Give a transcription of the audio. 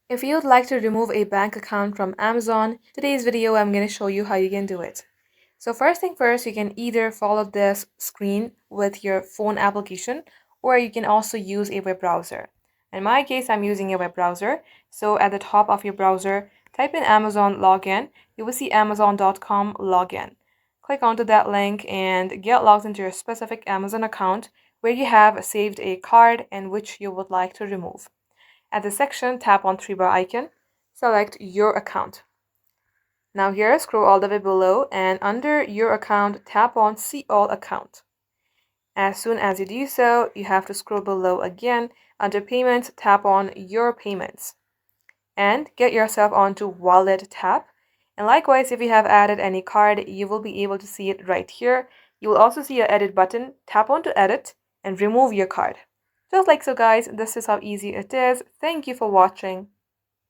If you'd like to remove a bank account from Amazon, today's video I'm going to show you how you can do it. So first thing first, you can either follow this screen with your phone application, or you can also use a web browser. In my case, I'm using a web browser. So at the top of your browser, type in Amazon login. You will see amazon.com login. Click onto that link and get logged into your specific Amazon account where you have saved a card and which you would like to remove. At the section, tap on three-bar icon, select your account. Now here, scroll all the way below and under your account, tap on see all account. As soon as you do so, you have to scroll below again. Under payments, tap on your payments and get yourself onto wallet tab. And likewise, if you have added any card, you will be able to see it right here. You will also see an edit button. Tap on to edit and remove your card. Just like so guys, this is how easy it is. Thank you for watching.